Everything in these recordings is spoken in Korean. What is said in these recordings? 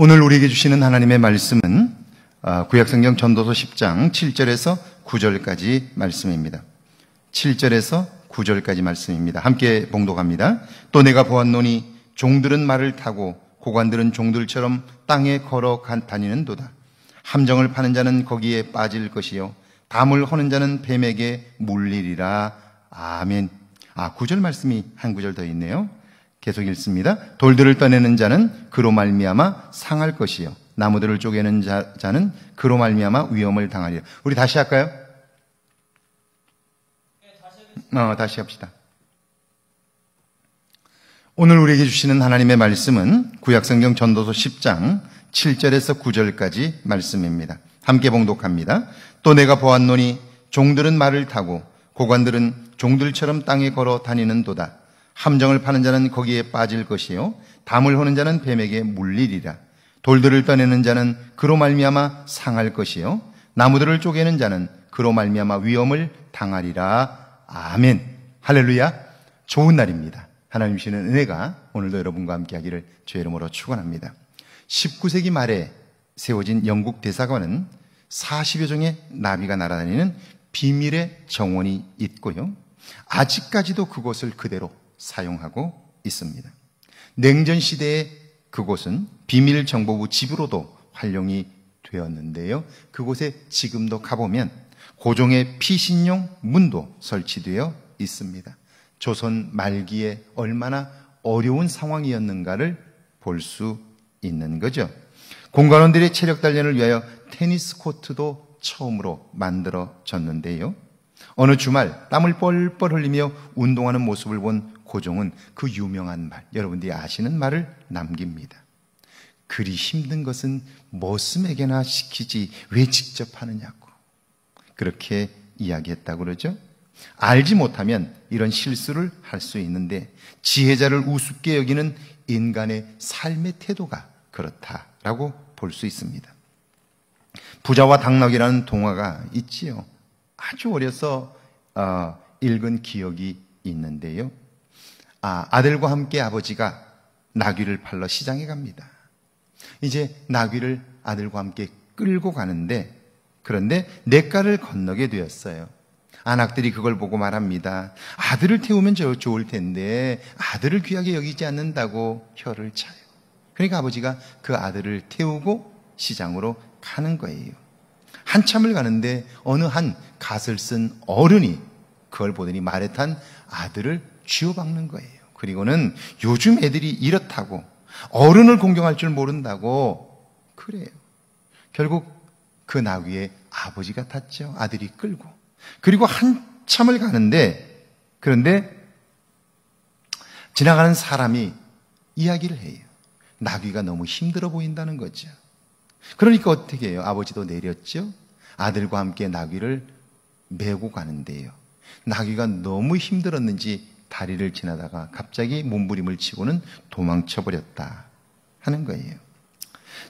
오늘 우리에게 주시는 하나님의 말씀은 구약성경 전도서 10장 7절에서 9절까지 말씀입니다. 7절에서 9절까지 말씀입니다. 함께 봉독합니다. 또 내가 보았노니 종들은 말을 타고 고관들은 종들처럼 땅에 걸어 다니는도다. 함정을 파는 자는 거기에 빠질 것이요 담을 허는 자는 뱀에게 물리리라. 아멘. 9절 말씀이 한 구절 더 있네요. 계속 읽습니다. 돌들을 떠내는 자는 그로 말미암아 상할 것이요 나무들을 쪼개는 자는 그로 말미암아 위험을 당하리라. 우리 다시 할까요? 다시 합시다. 오늘 우리에게 주시는 하나님의 말씀은 구약성경 전도서 10장 7절에서 9절까지 말씀입니다. 함께 봉독합니다. 또 내가 보았노니 종들은 말을 타고 고관들은 종들처럼 땅에 걸어 다니는도다. 함정을 파는 자는 거기에 빠질 것이요 담을 허는 자는 뱀에게 물리리라. 돌들을 떠내는 자는 그로 말미암아 상할 것이요 나무들을 쪼개는 자는 그로 말미암아 위험을 당하리라. 아멘. 할렐루야. 좋은 날입니다. 하나님 주시는 은혜가 오늘도 여러분과 함께 하기를 주의 이름으로 축원합니다. 19세기 말에 세워진 영국 대사관은 40여 종의 나비가 날아다니는 비밀의 정원이 있고요 아직까지도 그곳을 그대로 사용하고 있습니다. 냉전 시대에 그곳은 비밀정보부 지부로도 활용이 되었는데요. 그곳에 지금도 가보면 고종의 피신용 문도 설치되어 있습니다. 조선 말기에 얼마나 어려운 상황이었는가를 볼 수 있는 거죠. 공관원들의 체력 단련을 위하여 테니스 코트도 처음으로 만들어졌는데요. 어느 주말 땀을 뻘뻘 흘리며 운동하는 모습을 본 고종은 그 유명한 말, 여러분들이 아시는 말을 남깁니다. 그리 힘든 것은 머슴에게나 시키지 왜 직접 하느냐고 그렇게 이야기했다고 그러죠. 알지 못하면 이런 실수를 할 수 있는데 지혜자를 우습게 여기는 인간의 삶의 태도가 그렇다라고 볼 수 있습니다. 부자와 당나귀라는 동화가 있지요. 아주 어려서 읽은 기억이 있는데요. 아들과 함께 아버지가 나귀를 팔러 시장에 갑니다. 이제 나귀를 아들과 함께 끌고 가는데 그런데 냇가를 건너게 되었어요. 안악들이 그걸 보고 말합니다. 아들을 태우면 좋을 텐데 아들을 귀하게 여기지 않는다고 혀를 차요. 그러니까 아버지가 그 아들을 태우고 시장으로 가는 거예요. 한참을 가는데 어느 한 갓을 쓴 어른이 그걸 보더니 말에 탄 아들을 쥐어박는 거예요. 그리고는 요즘 애들이 이렇다고 어른을 공경할 줄 모른다고 그래요. 결국 그 나귀에 아버지가 탔죠. 아들이 끌고. 그리고 한참을 가는데 그런데 지나가는 사람이 이야기를 해요. 나귀가 너무 힘들어 보인다는 거죠. 그러니까 어떻게 해요? 아버지도 내렸죠. 아들과 함께 나귀를 메고 가는데요. 나귀가 너무 힘들었는지 다리를 지나다가 갑자기 몸부림을 치고는 도망쳐버렸다 하는 거예요.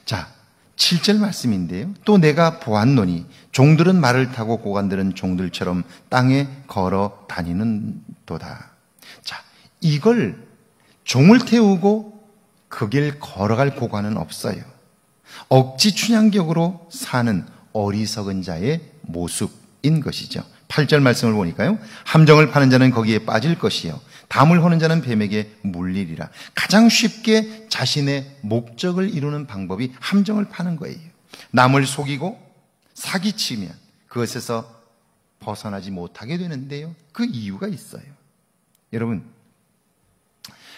자, 7절 말씀인데요. 또 내가 보았노니 종들은 말을 타고 고관들은 종들처럼 땅에 걸어 다니는도다. 자, 이걸 종을 태우고 그 길 걸어갈 고관은 없어요. 억지 춘향격으로 사는 어리석은 자의 모습인 것이죠. 8절 말씀을 보니까요. 함정을 파는 자는 거기에 빠질 것이요 담을 허는 자는 뱀에게 물리리라. 가장 쉽게 자신의 목적을 이루는 방법이 함정을 파는 거예요. 남을 속이고 사기치면 그것에서 벗어나지 못하게 되는데요. 그 이유가 있어요. 여러분,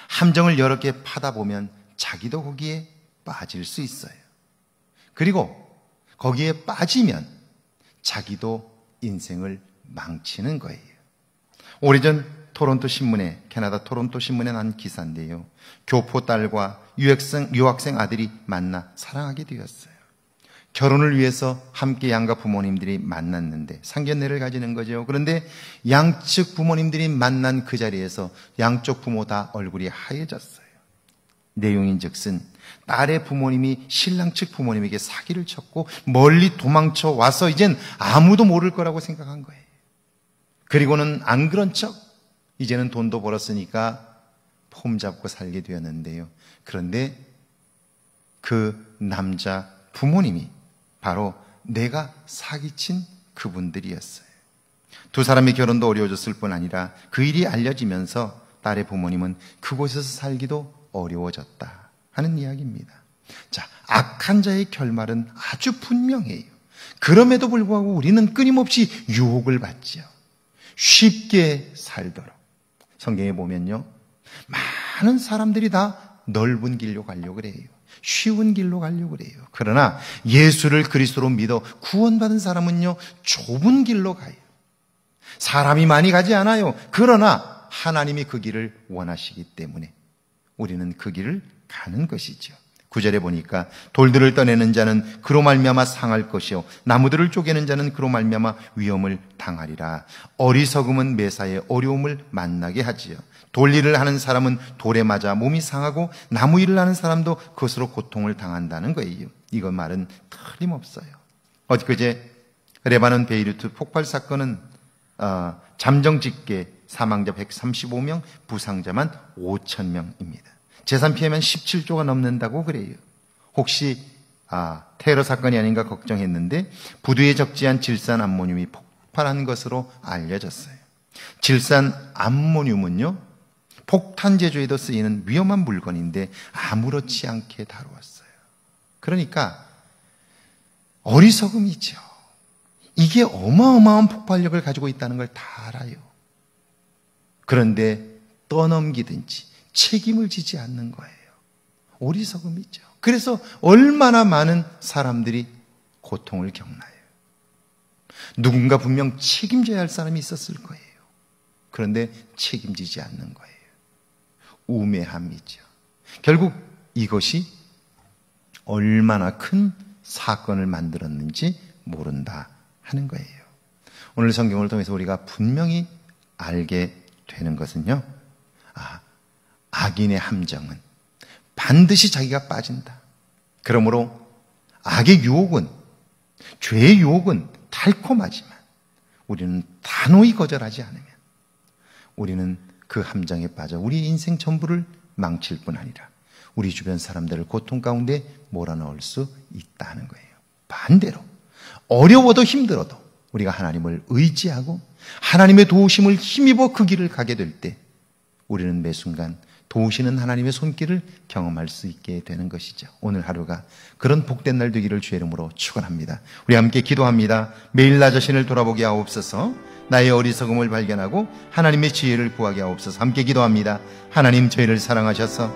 함정을 여러 개 파다 보면 자기도 거기에 빠질 수 있어요. 그리고 거기에 빠지면 자기도 인생을 망치는 거예요. 오래전 토론토 신문에, 캐나다 토론토 신문에 난 기사인데요. 교포 딸과 유학생 아들이 만나 사랑하게 되었어요. 결혼을 위해서 함께 양가 부모님들이 만났는데 상견례를 가지는 거죠. 그런데 양측 부모님들이 만난 그 자리에서 양쪽 부모 다 얼굴이 하얘졌어요. 내용인즉슨 딸의 부모님이 신랑 측 부모님에게 사기를 쳤고 멀리 도망쳐 와서 이젠 아무도 모를 거라고 생각한 거예요. 그리고는 안 그런 척 이제는 돈도 벌었으니까 폼 잡고 살게 되었는데요. 그런데 그 그 남자 부모님이 바로 내가 사기친 그분들이었어요. 두 사람의 결혼도 어려워졌을 뿐 아니라 그 일이 알려지면서 딸의 부모님은 그곳에서 살기도 어려워졌다 하는 이야기입니다. 자, 악한 자의 결말은 아주 분명해요. 그럼에도 불구하고 우리는 끊임없이 유혹을 받지요. 쉽게 살도록. 성경에 보면요, 많은 사람들이 다 넓은 길로 가려고 그래요. 쉬운 길로 가려고 그래요. 그러나 예수를 그리스도로 믿어 구원받은 사람은요, 좁은 길로 가요. 사람이 많이 가지 않아요. 그러나 하나님이 그 길을 원하시기 때문에 우리는 그 길을 가는 것이죠. 9절에 보니까 돌들을 떠내는 자는 그로 말미암아 상할 것이요 나무들을 쪼개는 자는 그로 말미암아 위험을 당하리라. 어리석음은 매사에 어려움을 만나게 하지요. 돌 일을 하는 사람은 돌에 맞아 몸이 상하고 나무 일을 하는 사람도 그것으로 고통을 당한다는 거예요. 이거 말은 틀림없어요. 엊그제 레바논 베이루트 폭발 사건은 잠정 집계 사망자 135명, 부상자만 5,000명입니다. 재산 피해만 17조가 넘는다고 그래요. 혹시 테러 사건이 아닌가 걱정했는데 부두에 적재한 질산 암모늄이 폭발한 것으로 알려졌어요. 질산 암모늄은요, 폭탄 제조에도 쓰이는 위험한 물건인데 아무렇지 않게 다루었어요. 그러니까 어리석음이죠. 이게 어마어마한 폭발력을 가지고 있다는 걸 다 알아요. 그런데 떠넘기든지 책임을 지지 않는 거예요. 어리석음이죠. 그래서 얼마나 많은 사람들이 고통을 겪나요. 누군가 분명 책임져야 할 사람이 있었을 거예요. 그런데 책임지지 않는 거예요. 우매함이죠. 결국 이것이 얼마나 큰 사건을 만들었는지 모른다 하는 거예요. 오늘 성경을 통해서 우리가 분명히 알게 되는 것은요, 악인의 함정은 반드시 자기가 빠진다. 그러므로 악의 유혹은, 죄의 유혹은 달콤하지만 우리는 단호히 거절하지 않으면 우리는 그 함정에 빠져 우리 인생 전부를 망칠 뿐 아니라 우리 주변 사람들을 고통 가운데 몰아넣을 수 있다는 거예요. 반대로 어려워도 힘들어도 우리가 하나님을 의지하고 하나님의 도우심을 힘입어 그 길을 가게 될 때 우리는 매 순간 도우시는 하나님의 손길을 경험할 수 있게 되는 것이죠. 오늘 하루가 그런 복된 날 되기를 주의 이름으로 축원합니다. 우리 함께 기도합니다. 매일 나 자신을 돌아보게 하옵소서. 나의 어리석음을 발견하고 하나님의 지혜를 구하게 하옵소서. 함께 기도합니다. 하나님, 저희를 사랑하셔서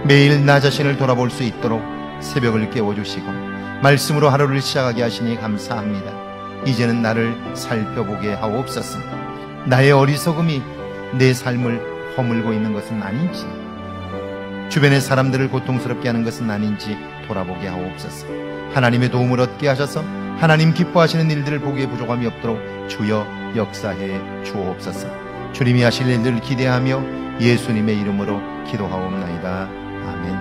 매일 나 자신을 돌아볼 수 있도록 새벽을 깨워주시고 말씀으로 하루를 시작하게 하시니 감사합니다. 이제는 나를 살펴보게 하옵소서. 나의 어리석음이 내 삶을 허물고 있는 것은 아닌지, 주변의 사람들을 고통스럽게 하는 것은 아닌지 돌아보게 하옵소서. 하나님의 도움을 얻게 하셔서 하나님 기뻐하시는 일들을 보기에 부족함이 없도록 주여 역사해 주옵소서. 주님이 하실 일들을 기대하며 예수님의 이름으로 기도하옵나이다. 아멘.